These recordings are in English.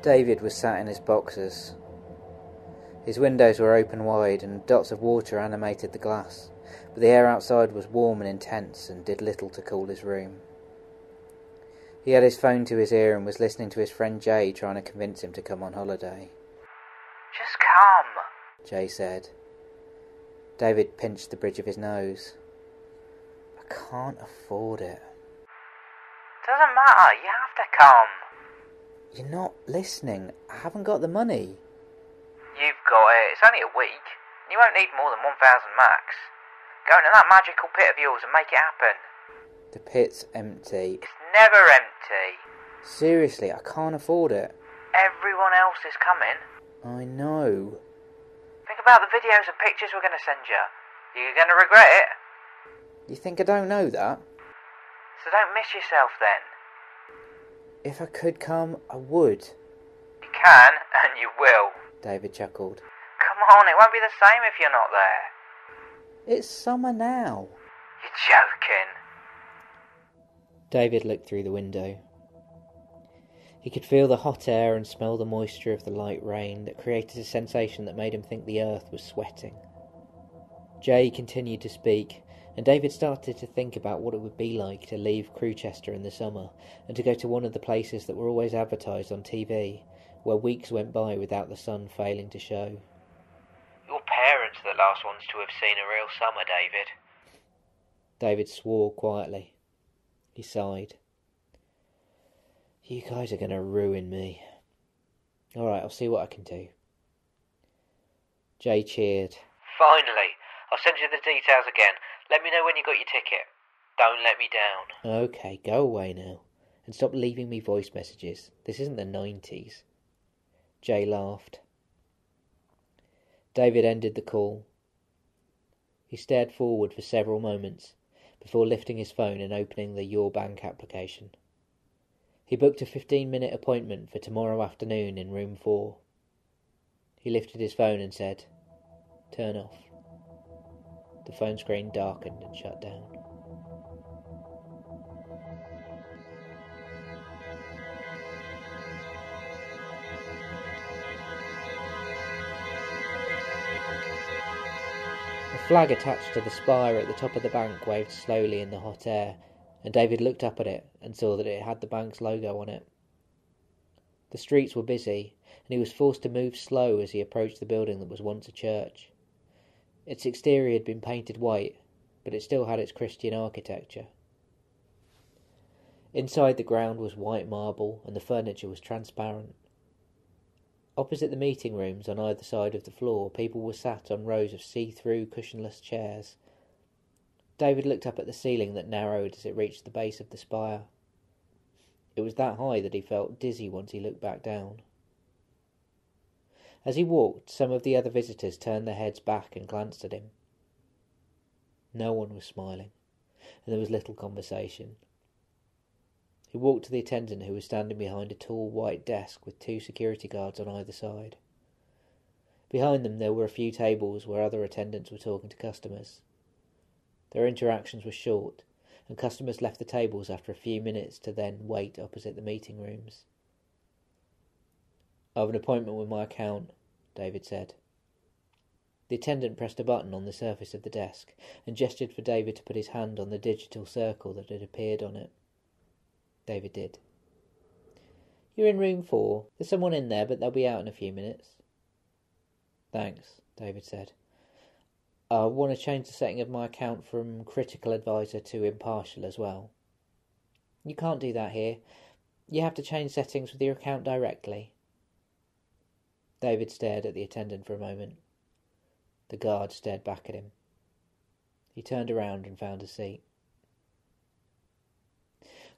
David was sat in his boxers. His windows were open wide and dots of water animated the glass, but the air outside was warm and intense and did little to cool his room. He had his phone to his ear and was listening to his friend Jay trying to convince him to come on holiday. "Just come," Jay said. David pinched the bridge of his nose. "I can't afford it." "Doesn't matter, you have to come." "You're not listening. I haven't got the money." "You've got it. It's only a week. You won't need more than 1,000 max. Go into that magical pit of yours and make it happen." "The pit's empty." "It's never empty." "Seriously, I can't afford it." "Everyone else is coming." "I know." "Think about the videos and pictures we're going to send you. You're going to regret it." "You think I don't know that?" "So don't miss yourself then." "If I could come, I would." "You can, and you will." David chuckled. "Come on, it won't be the same if you're not there." "It's summer now." "You're joking." David looked through the window. He could feel the hot air and smell the moisture of the light rain that created a sensation that made him think the earth was sweating. Jay continued to speak, and David started to think about what it would be like to leave Crewchester in the summer and to go to one of the places that were always advertised on TV, where weeks went by without the sun failing to show. "Your parents are the last ones to have seen a real summer, David." David swore quietly. He sighed. "You guys are going to ruin me. All right, I'll see what I can do." Jay cheered. "Finally! I'll send you the details again. Let me know when you got your ticket. Don't let me down." "Okay, go away now. And stop leaving me voice messages. This isn't the 90s. Jay laughed. David ended the call. He stared forward for several moments before lifting his phone and opening the Your Bank application. He booked a 15-minute appointment for tomorrow afternoon in room 4. He lifted his phone and said, "Turn off." The phone screen darkened and shut down. A flag attached to the spire at the top of the bank waved slowly in the hot air, and David looked up at it and saw that it had the bank's logo on it. The streets were busy, and he was forced to move slow as he approached the building that was once a church. Its exterior had been painted white, but it still had its Christian architecture. Inside, the ground was white marble, and the furniture was transparent. Opposite the meeting rooms, on either side of the floor, people were sat on rows of see-through, cushionless chairs. David looked up at the ceiling that narrowed as it reached the base of the spire. It was that high that he felt dizzy once he looked back down. As he walked, some of the other visitors turned their heads back and glanced at him. No one was smiling, and there was little conversation. He walked to the attendant, who was standing behind a tall white desk with 2 security guards on either side. Behind them there were a few tables where other attendants were talking to customers. Their interactions were short, and customers left the tables after a few minutes to then wait opposite the meeting rooms. "I have an appointment with my account," David said. The attendant pressed a button on the surface of the desk and gestured for David to put his hand on the digital circle that had appeared on it. David did. "You're in room 4. There's someone in there, but they'll be out in a few minutes." "Thanks," David said. "I want to change the setting of my account from critical advisor to impartial as well." "You can't do that here. You have to change settings with your account directly." David stared at the attendant for a moment. The guard stared back at him. He turned around and found a seat.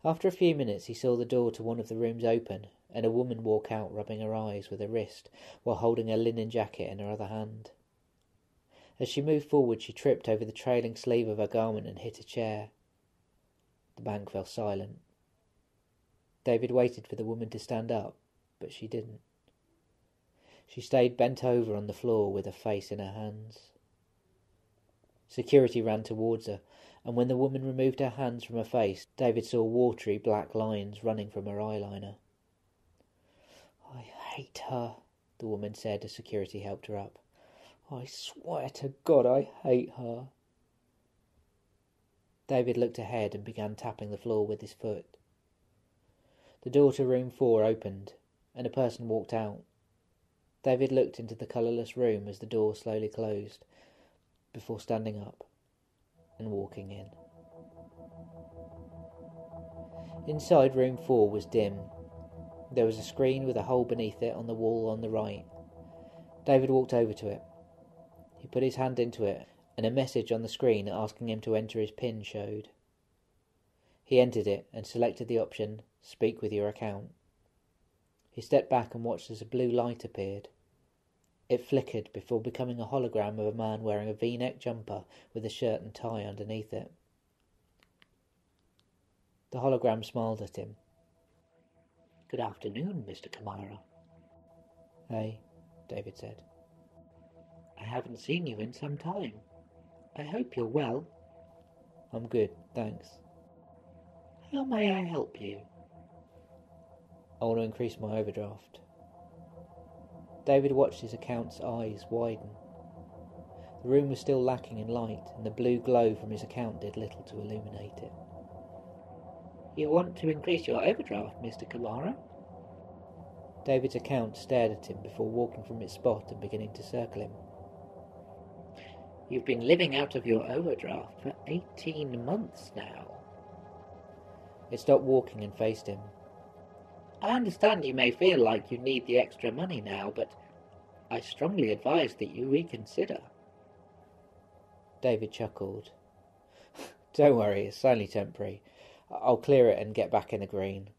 After a few minutes he saw the door to one of the rooms open and a woman walk out, rubbing her eyes with her wrist while holding a linen jacket in her other hand. As she moved forward, she tripped over the trailing sleeve of her garment and hit a chair. The bank fell silent. David waited for the woman to stand up, but she didn't. She stayed bent over on the floor with her face in her hands. Security ran towards her, and when the woman removed her hands from her face, David saw watery black lines running from her eyeliner. "I hate her, the woman said as security helped her up. I swear to God I hate her. David looked ahead and began tapping the floor with his foot. The door to room 4 opened, and a person walked out. David looked into the colourless room as the door slowly closed, before standing up and walking in. Inside room 4 was dim. There was a screen with a hole beneath it on the wall on the right. David walked over to it. He put his hand into it, and a message on the screen asking him to enter his PIN showed. He entered it and selected the option, Speak with your account. He stepped back and watched as a blue light appeared. It flickered before becoming a hologram of a man wearing a V-neck jumper with a shirt and tie underneath it. The hologram smiled at him. Good afternoon, Mr. Kamara. Hey, David said. I haven't seen you in some time. I hope you're well. I'm good, thanks. How may I help you? I want to increase my overdraft. David watched his account's eyes widen. The room was still lacking in light, and the blue glow from his account did little to illuminate it. You want to increase your overdraft, Mr. Kamara? David's account stared at him before walking from its spot and beginning to circle him. You've been living out of your overdraft for 18 months now. It stopped walking and faced him. I understand you may feel like you need the extra money now, but I strongly advise that you reconsider. David chuckled. Don't worry, it's only temporary. I'll clear it and get back in the green.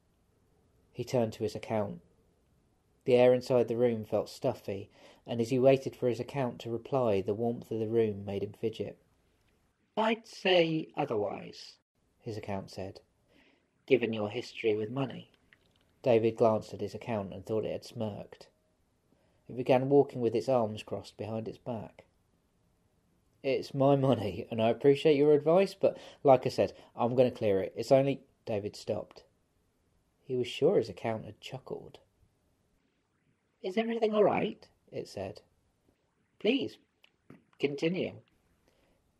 He turned to his account. The air inside the room felt stuffy, and as he waited for his account to reply, the warmth of the room made him fidget. I'd say otherwise, his account said. Given your history with money. David glanced at his account and thought it had smirked. It began walking with its arms crossed behind its back. It's my money, and I appreciate your advice, but like I said, I'm going to clear it. It's only... David stopped. He was sure his account had chuckled. Is everything all right? It said. Please, continue.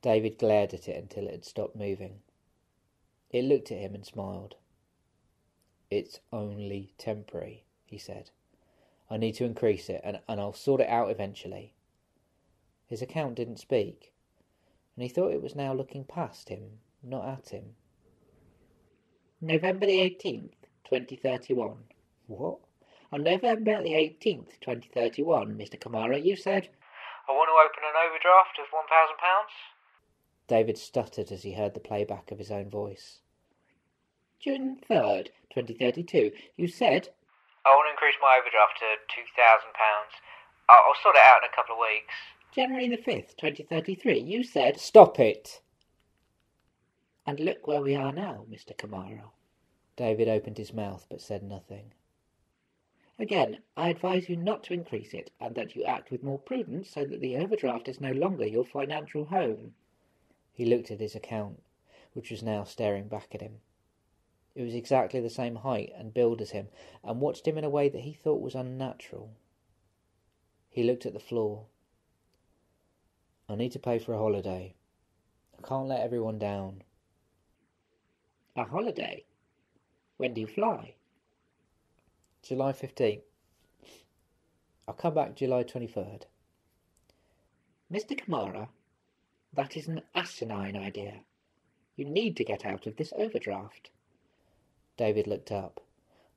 David glared at it until it had stopped moving. It looked at him and smiled. It's only temporary, he said. I need to increase it, and I'll sort it out eventually. His account didn't speak, and he thought it was now looking past him, not at him. November the 18th, 2031. What? On November the 18th, 2031, Mr. Kamara, you said... I want to open an overdraft of £1,000. David stuttered as he heard the playback of his own voice. June 3rd, 2032, you said... I want to increase my overdraft to £2,000. I'll sort it out in a couple of weeks. January the 5th, 2033, you said... Stop it! And look where we are now, Mr. Kamara. David opened his mouth but said nothing. Again, I advise you not to increase it, and that you act with more prudence so that the overdraft is no longer your financial home. He looked at his account, which was now staring back at him. It was exactly the same height and build as him, and watched him in a way that he thought was unnatural. He looked at the floor. I need to pay for a holiday. I can't let everyone down. A holiday? When do you fly? July 15th. I'll come back July 23rd. Mr. Kamara, that is an asinine idea. You need to get out of this overdraft. David looked up.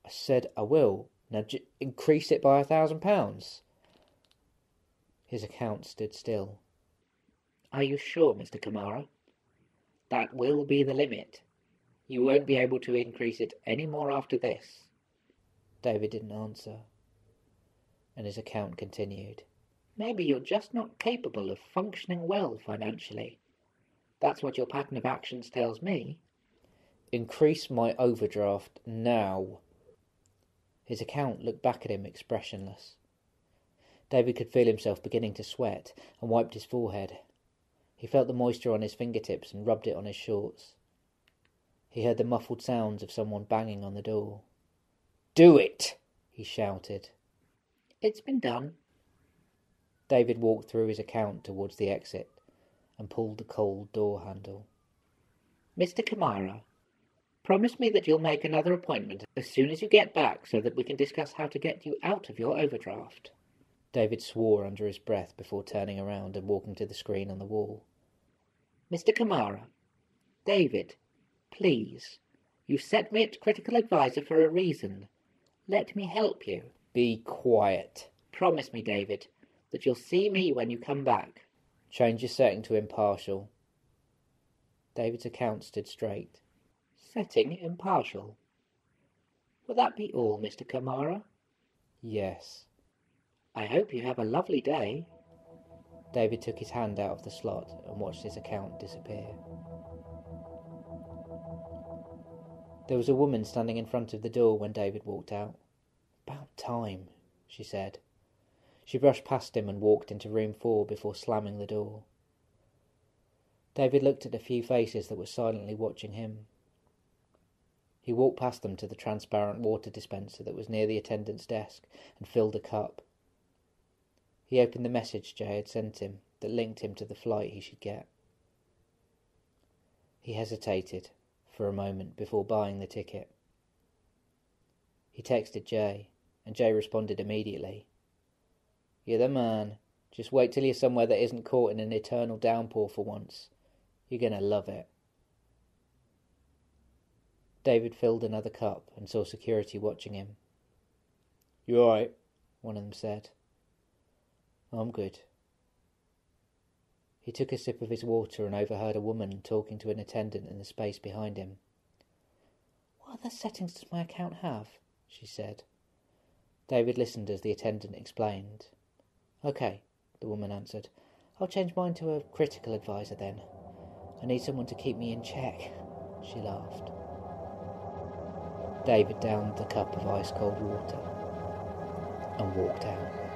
I said I will. Now increase it by £1,000. His account stood still. Are you sure, Mr. Kamara? That will be the limit. You won't be able to increase it any more after this. David didn't answer, and his account continued. Maybe you're just not capable of functioning well financially. That's what your pattern of actions tells me. Increase my overdraft now. His account looked back at him expressionless. David could feel himself beginning to sweat and wiped his forehead. He felt the moisture on his fingertips and rubbed it on his shorts. He heard the muffled sounds of someone banging on the door. Do it! He shouted. It's been done. David walked through his account towards the exit and pulled the cold door handle. Mr. Kamara, promise me that you'll make another appointment as soon as you get back so that we can discuss how to get you out of your overdraft. David swore under his breath before turning around and walking to the screen on the wall. Mr. Kamara, David, please. You set me at critical advisor for a reason. Let me help you. Be quiet. Promise me, David, that you'll see me when you come back. Change your setting to impartial. David's account stood straight. Setting impartial. Will that be all, Mr. Kamara? Yes. I hope you have a lovely day. David took his hand out of the slot and watched his account disappear. There was a woman standing in front of the door when David walked out. About time, she said. She brushed past him and walked into room 4 before slamming the door. David looked at the few faces that were silently watching him. He walked past them to the transparent water dispenser that was near the attendant's desk and filled a cup. He opened the message Jay had sent him that linked him to the flight he should get. He hesitated for a moment before buying the ticket. He texted Jay, and Jay responded immediately. You're the man. Just wait till you're somewhere that isn't caught in an eternal downpour for once. You're going to love it. David filled another cup and saw security watching him. You all right? One of them said. I'm good. He took a sip of his water and overheard a woman talking to an attendant in the space behind him. What other settings does my account have? She said. David listened as the attendant explained. Okay, the woman answered. I'll change mine to a critical advisor then. I need someone to keep me in check. She laughed. David downed the cup of ice-cold water and walked out.